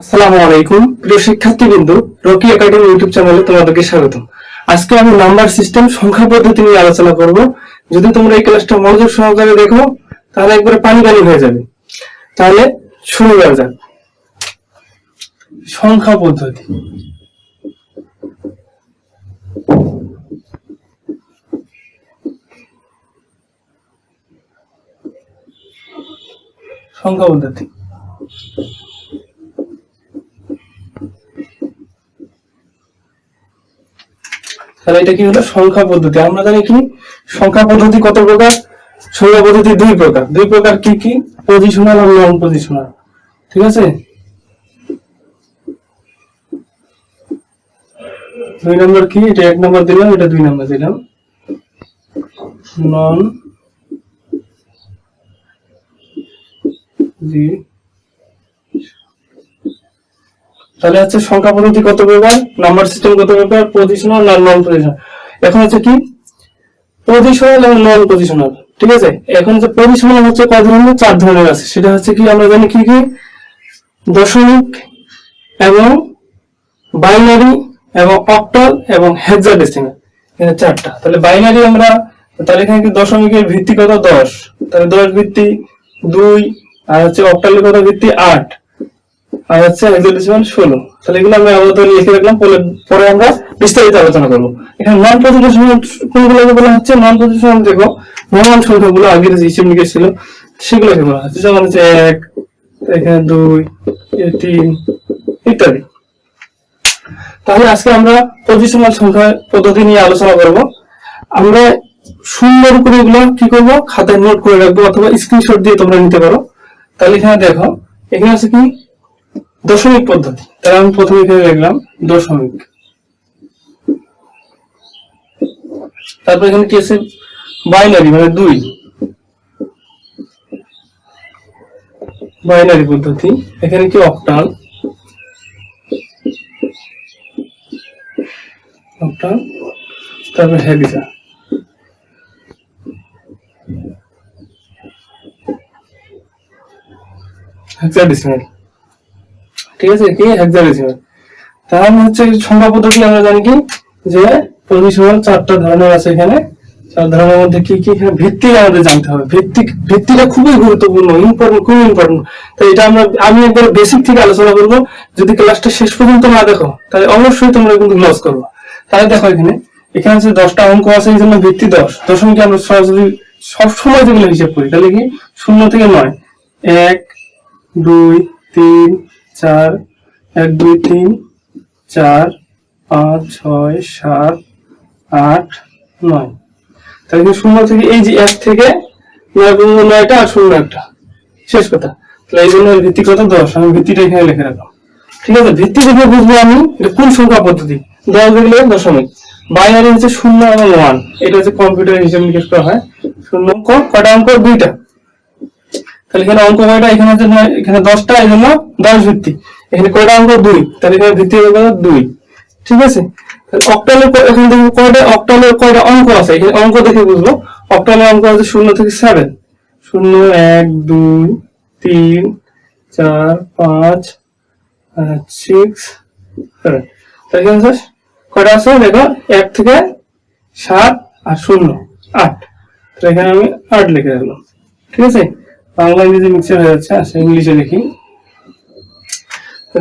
আসসালামু আলাইকুম প্রিয় শিক্ষার্থীবৃন্দ, রকি একাডেমি ইউটিউব চ্যানেলে তোমাদেরকে স্বাগতম। আজকে আমি নাম্বার সিস্টেম সংখ্যা পদ্ধতি নিয়ে আলোচনা করব। যদি তোমরা এই ক্লাসটা মনোযোগ সহকারে দেখো তাহলে একবারে পানি পানি হয়ে যাবে। তাহলে শুরু করা যাক। সংখ্যা পদ্ধতি। সংখ্যা পদ্ধতি তাহলে এটা কি হলো? সংখ্যা পদ্ধতি। আমরা জানি কি সংখ্যা পদ্ধতি কত প্রকার? সংখ্যা পদ্ধতি দুই প্রকার কি কি? পজিশনাল আর নন পজিশনাল। ঠিক আছে, দুই নম্বর কি? এটা এক নম্বর দিলাম, এটা দুই নম্বর দিলাম। নন জি তাহলে হচ্ছে সংখ্যা পদ্ধতি কত প্রকার, নাম্বার সিস্টেম কত প্রকার, পজিশনাল আর নন পজিশনাল। এখন হচ্ছে কি পজিশনাল এবং নন পজিশনাল। ঠিক আছে, এখন যে পজিশনাল হচ্ছে কয় ধরনের? চার ধরনের আছে। সেটা হচ্ছে কি আমরা জানি কি কি? দশমিক এবং বাইনারি এবং অক্টাল এবং হেক্সাডেসিমাল, এখানে চারটা। তাহলে বাইনারি আমরা তাহলে এখানে কি দশমিকের ভিত্তি কত? 10, তাহলে 10 ভিত্তি 2, আর হচ্ছে অক্টালের কত ভিত্তি? 8, আর হচ্ছে হেক্সাডেসিমাল 16। তাহলে এগুলো আমরা আপাতত লিখে রাখলাম, পরে আমরা বিস্তারিত আলোচনা করব। এখানে নন পজিশনাল কোনগুলোকে বলা হচ্ছে? নন পজিশনাল দেখো নরমাল সংখ্যাগুলো আগের যে হিসেব নিকেশ ছিল সেগুলোকে বলা হচ্ছে, যেমন হচ্ছে 1, এখানে 2, 3 ইত্যাদি। তাহলে আজকে আমরা পজিশনাল সংখ্যা পদ্ধতি নিয়ে আলোচনা করব। আমরা সুন্দর করে এগুলো কি করব? খাতায় নোট করে রাখবো অথবা স্ক্রিনশট দিয়ে তোমরা নিতে পারো। তাহলে এখানে দেখো, এখানে আছে কি দশমিক পদ্ধতি। তাহলে আমি প্রথমে এখানে লিখলাম দশমিক। তারপর এখানে কি আছে? বাইনারি মানে 2, বাইনারি পদ্ধতি। এখানে কি? Octal, octal. তারপর হেক্সা, হেক্সাডেসিমাল। ঠিক আছে, কি হেক্সাডেসিমাল। তাহলে হচ্ছে সংখ্যা পদ্ধতি আমরা জানি কি যে পজিশনাল চারটা ধরনের আছে। এখানে চার ধরনের মধ্যে কি কি? এখানে ভিত্তি আমাদের জানতে হবে। ভিত্তিটা খুবই গুরুত্বপূর্ণ, খুবই ইম্পর্টেন্ট। তো এটা আমি একবার বেসিক থেকে আলোচনা করব। যদি ক্লাসটা শেষ পর্যন্ত না দেখো তাহলে অবশ্যই তোমরা কিন্তু লস করবে। তাহলে দেখো এখানে হচ্ছে 10টা অঙ্ক আছে, এই জন্য ভিত্তি 10। দশমিকে আমরা সরাসরি সবসময় যেগুলো হিসাব করি, তাহলে কি 0 থেকে 9, 1, 2, 3, 4, 1, 2, 3, 4, 5, 6, 7, 8, 9। তাহলে 0 থেকে এই যে 1 থেকে 9 পর্যন্ত 9টা আর 0 একটা, শেষ কথা। তাহলে এই জন্য ভিত্তি কত? 10। আমি ভিত্তিটা এখানে লিখে রাখলাম। ঠিক আছে, ভিত্তি দেখে বুঝবো আমি এটা কোন সংখ্যা পদ্ধতি। 10 দেখলে দশমিক। বাইনারি হচ্ছে 0 এবং 1, এটা হচ্ছে কম্পিউটার হিসেবে নিকেশ করা হয়। 0 অঙ্ক কয়টা? অঙ্ক 2টা। তাহলে এখানে অঙ্ক কয়টা? এখানে হচ্ছে এখানে 10টা, এই জন্য 10 ভিত্তি। এখানে কয়টা অঙ্ক? 2, তাহলে এখানে ভিত্তি হবে 2। ঠিক আছে, অক্টালের এখানে দেখবো কয়টা অক্টালের কয়টা অঙ্ক আছে। এখানে অঙ্ক দেখে বুঝবো। অক্টালের অঙ্ক আছে 0 থেকে 7, 0, 1, 2, 3, 4, 5, 6, 7। তাহলে এখানে কয়টা আছে? দেখো 1 থেকে 7 আর 0, 8। তাহলে এখানে আমি 8 লিখে রাখলাম। ঠিক আছে, বাংলা ইংরেজি মিক্সার হয়ে যাচ্ছে। আচ্ছা, ইংলিশে লিখি।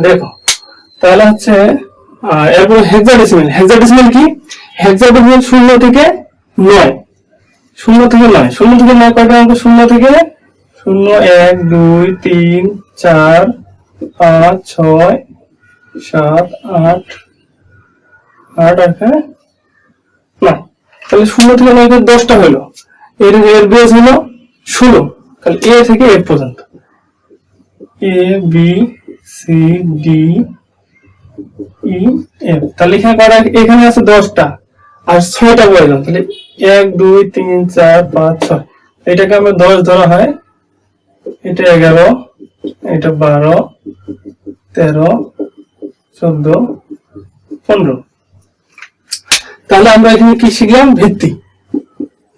দেখো তাহলে হচ্ছে এরপর হেক্সাডেসিমাল। হেক্সাডেসিমাল কি? হেক্সাডেসিমাল 0 থেকে 9, 0 থেকে 9, 0 থেকে 9 কয়টা অঙ্ক? 0 থেকে 0, 1, 2, 3, 4, 5, 6, 7, 8, 8 এখানে 9। তাহলে 0 থেকে 9 10টা হলো। এর বেস হলো 16। তাহলে এ থেকে এফ পর্যন্ত, A B C D E F. তাহলে এখানে কয়টা? এখানে আছে 10টা আর 6টা প্রয়োজন। তাহলে 1, 2, 3, 4, 5, 6। এটাকে আমরা 10 ধরা হয়। এটা 11, এটা 12, 13, 14, 15। তাহলে আমরা এখানে কি শিখলাম? ভিত্তি।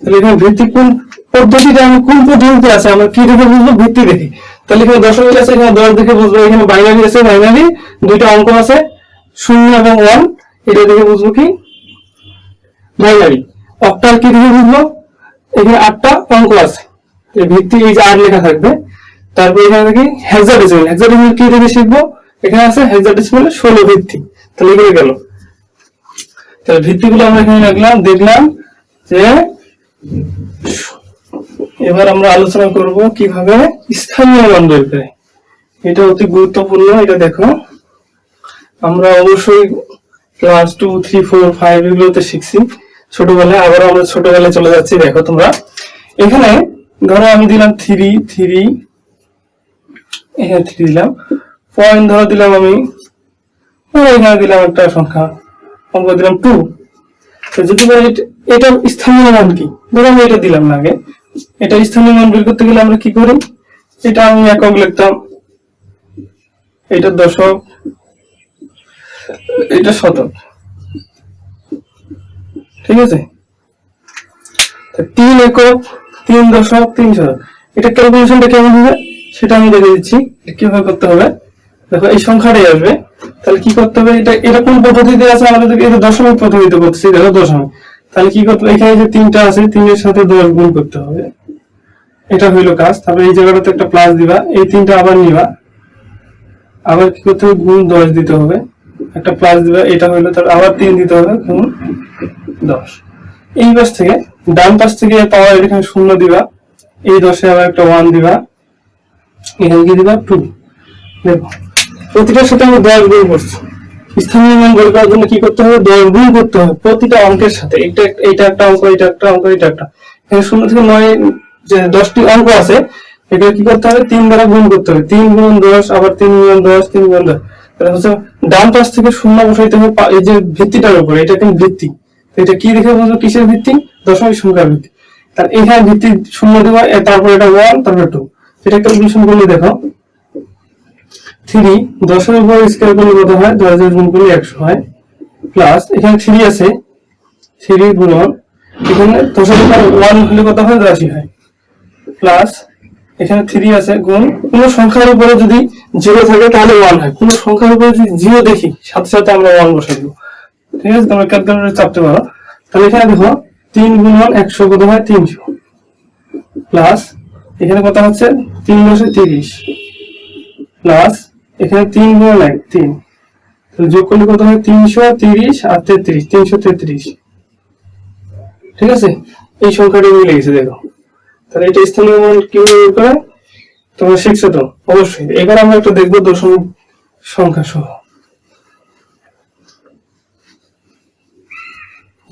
তাহলে এখানে ভিত্তি কোন পদ্ধতিতে, আমি কোন পদ্ধতিতে আছে আমরা কি দেখে বুঝবো? ভিত্তি দেখি। তাহলে এখানে দশমিক আছে, এখানে 10 দেখে বুঝবো এখানে বাইনারি আছে, বাইনারি দুইটা অঙ্ক আছে 0 এবং 1, এটা দেখে বুঝবো কি বাইনারি। অক্টাল কি দেখে বুঝবো, এখানে 8টা অঙ্ক আছে, এই ভিত্তি এই যে 8 লেখা থাকবে। তারপর এখানে দেখি হেক্সাডেসিমাল, হেক্সাডেসিমাল কি থেকে শিখবো, এখানে আছে হেক্সাডেসিমাল 16 ভিত্তি। তাহলে এগুলো গেল, তাহলে ভিত্তিগুলো আমরা এখানে রাখলাম, দেখলাম যে এবার আমরা আলোচনা করব কিভাবে স্থানীয় মান বের করে। এটা অতি গুরুত্বপূর্ণ। এটা দেখো আমরা অবশ্যই ক্লাস 2, 3, 4, 5 এগুলোতে শিখছি ছোটবেলায়, আবার আমরা ছোটবেলায় চলে যাচ্ছি। দেখো তোমরা এখানে ধরো আমি দিলাম 3, এখানে 3 দিলাম, পয়েন্ট ধরো দিলাম আমি, এখানে দিলাম একটা সংখ্যা, অঙ্ক দিলাম 2। তো যদি এটা স্থানীয় মান কি, ধরো আমি এটা দিলাম না আগে, এটা স্থানীয় মান বের করতে গেলে আমরা কি করি, এটা আমি একক লিখতাম, এটা দশক, এটা শতক, ঠিক আছে। 3 একক, 3 দশক, 3 শতক, এটা ক্যালকুলেশনটা কেমন হবে সেটা আমি দেখে দিচ্ছি কিভাবে করতে হবে। দেখো এই সংখ্যাটাই আসবে, তাহলে কি করতে হবে, এটা কোন পদ্ধতিতে আছে আমাদের, এটা দশমিক পদ্ধতিতে করতেছি। দেখো দশমিক, তাহলে কি করতে হবে, এখানে যে 3টা আছে 3 এর সাথে 10 গুণ করতে হবে, এটা হইলো কাজ। তারপরে এই জায়গাটাতে একটা প্লাস দিবা, এই 3টা আবার নিবা, আবার কি করতে হবে, গুণ 10 দিতে হবে, একটা প্লাস দিবা, এটা হইলো, তারপর আবার 3 দিতে হবে, গুণ 10। এই পাশ থেকে ডান পাশ থেকে পাওয়ার এখানে 0 দিবা, এই 10-এ আবার একটা 1 দিবা, এখানে কি দিবা 2। দেখো প্রতিটার সাথে আমি 10 গুণ করছি। স্থানীয় মান বের করার জন্য কি করতে হবে, 10 গুণ করতে হবে প্রতিটা অঙ্কের সাথে। এটা একটা অঙ্ক, এটা একটা অঙ্ক, এটা একটা, এখানে 0 থেকে 9 যে 10টি অঙ্ক আছে, এটা কি করতে হবে, 3 দ্বারা গুণ করতে হবে, 3 গুণ 10, আবার 3 গুণ 10, 3 গুণ 10। তাহলে হচ্ছে ডান পাশ থেকে 0 বসাইতে হবে এই যে ভিত্তিটার উপরে, এটা কিন্তু ভিত্তি, এটা কি দেখে বুঝবো কিসের ভিত্তি, দশমিক সংখ্যার ভিত্তি। তার এখানে ভিত্তি 0 দেওয়া, তারপর এটা 1, তারপর 2। এটা ক্যালকুলেশন করলে দেখো 3 10 এর উপর স্কয়ার করলে কত হয়, 10 এর গুণ করলে 100 হয়, প্লাস এখানে 3 আছে, 3 গুণন এখানে 10 এর উপর 1 হলে কত হয়, 80 হয়, প্লাস এখানে 3 আছে, গুণ কোন সংখ্যার উপরে যদি 0 থাকে তাহলে 1 হয়, কোন সংখ্যার উপরে যদি 0 দেখি সাথে সাথে আমরা 1 বসাই দেব, ঠিক আছে। তোমরা ক্যালকুলেটরে চাপতে পারো। তাহলে এখানে দেখো 3 গুণন 100 কত হয়, 300, প্লাস এখানে কত হচ্ছে 3 10 30, প্লাস এখানে 3 গুণ 1 3, তাহলে যোগ করলে কত হয় 330 আর 33, 333, ঠিক আছে। এই সংখ্যাটি মিলে গেছে দেখো। তাহলে এটা স্থানীয় মান কিভাবে বের করে তোমরা শিখছো তো অবশ্যই। এবার আমরা একটু দেখবো দশমিক সংখ্যা সহ।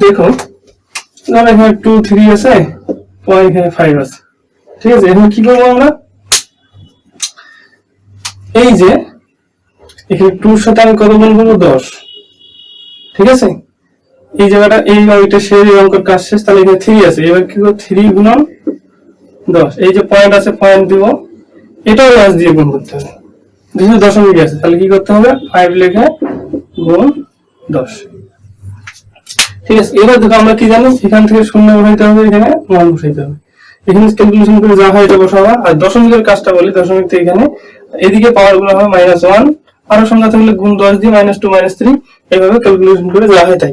দেখো এখানে 2, 3 আছে, এখানে 5 আছে, ঠিক আছে। এখন কি করবো আমরা, এই যে এখানে 2 এর সাথে আমি কত গুণ করবো, 10, ঠিক আছে। এই জায়গাটা এই অঙ্কটা শেষ, এই অঙ্কের কাজ শেষ। তাহলে এখানে 3 আছে, এবার কি করব, 3 গুণন 10, এই যে পয়েন্ট আছে পয়েন্ট দিব, এটাও রাজ দিয়ে গুণ করতে হবে, যেহেতু দশমিক আছে। তাহলে কি করতে হবে, 5 লিখে গুণ 10, ঠিক আছে। এবার দেখো আমরা কি জানি, এখান থেকে 0 বসাইতে হবে, এখানে 1 বসাইতে হবে, এখানে ক্যালকুলেশন করে যা হয় এটা বসাবা। আর দশমিকের কাজটা বলি, দশমিক থেকে এখানে এদিকে পাওয়ার গুলো হবে -1, আরো সংখ্যা থাকলে গুণ 10 দিয়ে -2, -3, এইভাবে ক্যালকুলেশন করে যা হয় তাই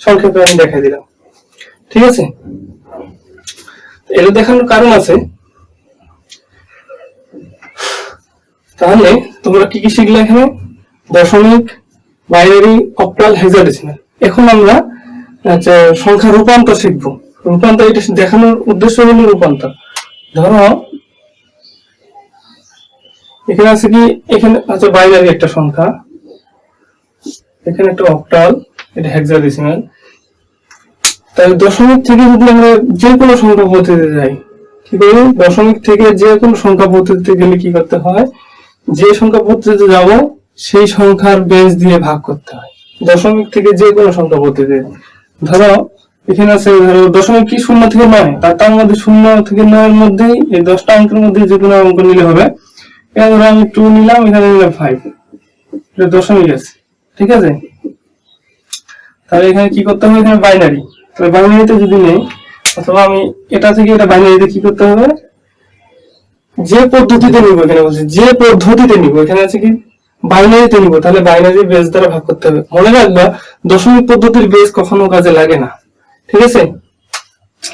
সংক্ষেপে আমি দেখাই দিলাম, ঠিক আছে। এটা দেখানোর কারণ আছে। তাহলে তোমরা কি কি শিখলে এখানে, দশমিক, বাইনারি, অক্টাল, হেক্সাডেসিমাল। এখন আমরা সংখ্যা রূপান্তর শিখবো। রূপান্তর এটা দেখানোর উদ্দেশ্য হলো রূপান্তর। ধরো এখানে আছে কি, এখানে আছে বাইনারি একটা সংখ্যা, এখানে একটা অক্টাল, এটা হেক্সাডেসিমাল। তাহলে দশমিক থেকে যদি আমরা যে কোনো সংখ্যা পদ্ধতিতে যাই, কি করি, দশমিক থেকে যে কোনো সংখ্যা পদ্ধতিতে গেলে কি করতে হয়, যে সংখ্যা পদ্ধতিতে যাব সেই সংখ্যার বেস দিয়ে ভাগ করতে হয়। দশমিক থেকে যে কোনো সংখ্যা পদ্ধতিতে, ধরো এখানে আছে, ধরো দশমিক কি 0 থেকে 9, তার মধ্যে 0 থেকে 9 এর মধ্যেই এই 10টা অঙ্কের মধ্যে যে কোনো অঙ্ক নিলে হবে। এখানে ধরো আমি 2 নিলাম, এখানে নিলাম 5, এটা দশমিক আছে, ঠিক আছে। তাহলে এখানে কি করতে হবে, এখানে বাইনারি, তাহলে বাইনারিতে যদি নেই, অথবা আমি এটা থেকে এটা বাইনারিতে কি করতে হবে, যে পদ্ধতিতে নিব, এখানে বলছে যে পদ্ধতিতে নিব, এখানে আছে কি বাইনারিতে নিব, তাহলে বাইনারি বেস দ্বারা ভাগ করতে হবে। মনে রাখবা দশমিক পদ্ধতির বেস কখনো কাজে লাগে না, ঠিক আছে।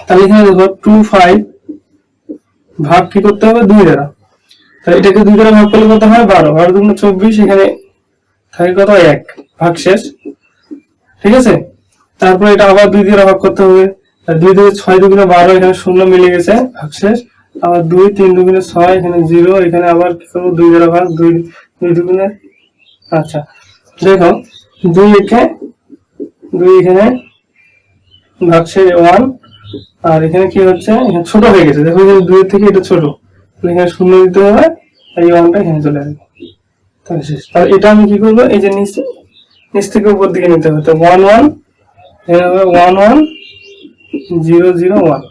তাহলে এখানে দেখো 25 ভাগ কি করতে হবে 2 দ্বারা, তাহলে এটাকে 2 দ্বারা ভাগ করলে কত হয় 12, 12 দুগুণ 24, এখানে থাকে কত 1, ভাগ শেষ, ঠিক আছে। তারপর এটা আবার 2 দ্বারা ভাগ করতে হবে, 2 থেকে 6 দুগুণে 12, এখানে 0 মিলে গেছে, ভাগ শেষ। আবার 2, 3 দুগুণে 6, এখানে 0, এখানে আবার কি করব 2 দ্বারা ভাগ, 2 দুগুণে, আচ্ছা দেখো 2 একে 2, এখানে ভাগ শেষ 1, আর এখানে কি হচ্ছে এখানে ছোট হয়ে গেছে, দেখো এখানে 2 এর থেকে এটা ছোট, তাহলে এখানে 0 দিতে হবে, এই 1টা এখানে চলে আসবে, তাহলে শেষ। তাহলে এটা আমি কি করব, এই যে নিচ থেকে উপর দিকে নিতে হবে, তো 1 1, এখানে হবে 1 1 0 0 1,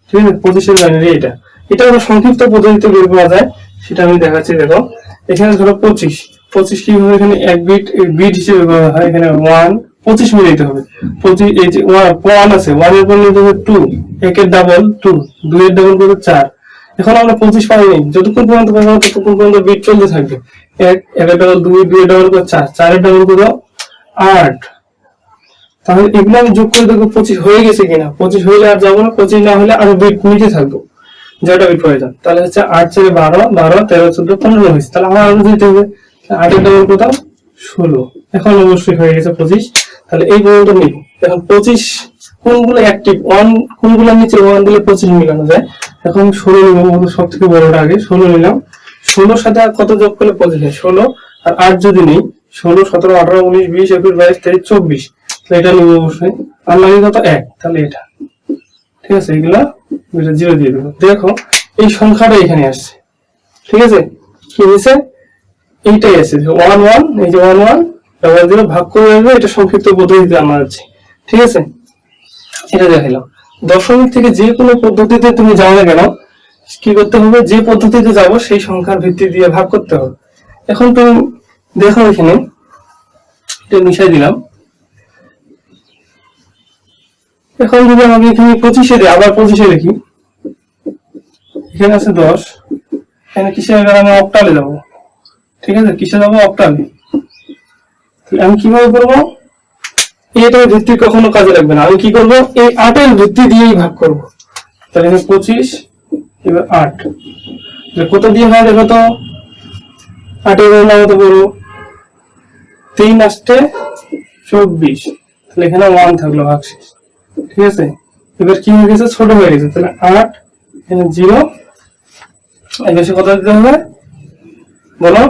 ঠিক আছে। 25 এর বাইনারি এটা আমরা সংক্ষিপ্ত পদ্ধতিতে বের করা যায়, সেটা আমি দেখাচ্ছি। দেখো এখানে ধরো 25 কি হবে, এখানে এক বিট হিসেবে করা হয়, এখানে 1 25 মিলে দিতে হবে। 25 এই যে 1 আছে, 1 এর পর নিতে হবে 2, 1 এর ডাবল 2, 2 এর ডাবল কত 4। এখন আমরা 25 পাইনি, যতক্ষণ পর্যন্ত পাবো ততক্ষণ পর্যন্ত বিট চলতে থাকবে। 1 এর ডাবল 2, 2 এর ডাবল কত 4, 4 এর ডাবল কত 8। তাহলে এগুলো আমি যোগ করে দেখবো 25 হয়ে গেছে কিনা। 25 হইলে আর যাবো না, 25 না হলে আরো বিট নিতে থাকবো, যেটা বিট প্রয়োজন। তাহলে হচ্ছে 8 4 12, 12 13 14 15 হয়েছে, তাহলে আমার আরো দিতে হবে 8 এর ডাবল কত 16। এখন অবশ্যই হয়ে গেছে 25, তাহলে এই পর্যন্ত নিব। এখন 25 কোনগুলো অ্যাক্টিভ, 1 কোনগুলো নিচে 1 দিলে 25 মিলানো যায়। এখন 16 নিব, সব থেকে বড়টা আগে 16 নিলাম। 16 সাথে আর কত যোগ করলে 25 হয় 16, আর 8 যদি নেই 16 17 18 19 20 21 22 23 24, এটা নিব অবশ্যই। আর লাগে কত 1, তাহলে এটা ঠিক আছে, এগুলা 0 দিয়ে দেবো। দেখো এই সংখ্যাটা এখানে আসছে, ঠিক আছে, কি হয়েছে এইটাই আছে 1 1, এই যে 1 1 ডাবল 0 ভাগ করে দেবো, এটা সংক্ষিপ্ত পদ্ধতিতে আমার আছে, ঠিক আছে। এটা দেখাইলাম। দশমিক থেকে যে কোনো পদ্ধতিতে তুমি যাও না কেন, কি করতে হবে, যে পদ্ধতিতে যাব সেই সংখ্যার ভিত্তি দিয়ে ভাগ করতে হবে। এখন তুমি দেখো এখানে এটা মিশাই দিলাম। এখন যদি আমাকে এখানে 25 দিই, আবার 25 লিখি, এখানে আছে 10, এখানে কিসে আমি অক্টালে যাবো, ঠিক আছে, কিসে যাবো অক্টালে। তাহলে আমি কিভাবে করবো, এটার ভিত্তি কখনো কাজে লাগবে না, আমি কি করবো এই 8 এর ভিত্তি দিয়েই ভাগ করবো। তাহলে এখানে 25, এবার 8, কত দিয়ে হয় দেখো তো, 8 এর নাম কত বড় 3 আসতে 24, তাহলে এখানে 1 থাকলো ভাগ শেষ, ঠিক আছে। এবার কি হয়ে গেছে, ছোট হয়ে গেছে, তাহলে 8 এখানে 0, এই বেশি কত দিতে হবে বলো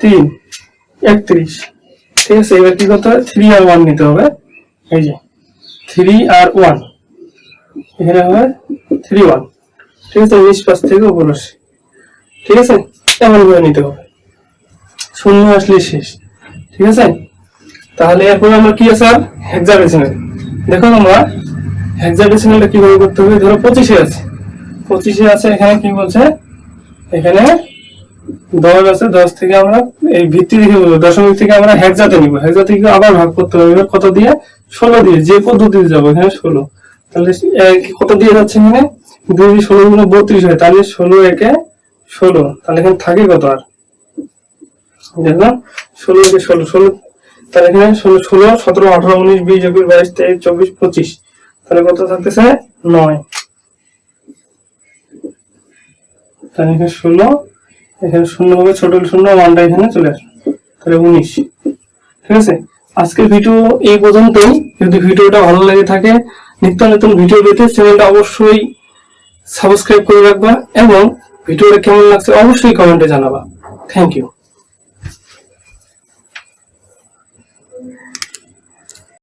3 31, ঠিক আছে। এবার কি করতে হবে 3 আর 1 নিতে হবে, এই যে 3 আর 1, এখানে হবে 3 1, ঠিক আছে। 20 পাশ থেকে উপর আসে, ঠিক আছে, এমন করে নিতে হবে, শূন্য আসলে শেষ, ঠিক আছে। তাহলে এরপর আমরা কি আছে হেক্সাডেসিমাল। দেখো আমরা হেক্সাডেসিমালটা কিভাবে করতে হবে, ধরো 25 আছে, 25 আছে, এখানে কি বলছে, এখানে 10 আছে, 10 থেকে আমরা এই ভিত্তি দেখে বলবো, দশমিক থেকে আমরা হেক্সাতে নিব, হেক্সা থেকে আবার ভাগ করতে হবে, এবার কত দিয়ে 16 দিয়ে, যে পদ্ধতিতে যাবো এখানে 16, তাহলে কত দিয়ে যাচ্ছে, এখানে 2 16 গুণ 32 হয়, তাহলে 16 একে 16, তাহলে এখানে থাকে কত আর দেখো 16 একে 16 16, তাহলে এখানে 16 16 17 18 19 20 21 22 23 24 25, তাহলে কত থাকতেছে 9, তাহলে এখানে 16, এখানে 0 হবে, ছোট 0 1টা এখানে চলে আসবে, তাহলে 19, ঠিক আছে। আজকের ভিডিও এই পর্যন্তই। যদি ভিডিওটা ভালো লাগে থাকে, নিত্য নতুন ভিডিও পেতে চ্যানেলটা অবশ্যই সাবস্ক্রাইব করে রাখবা, এবং ভিডিওটা কেমন লাগছে অবশ্যই কমেন্টে জানাবা। Thank you.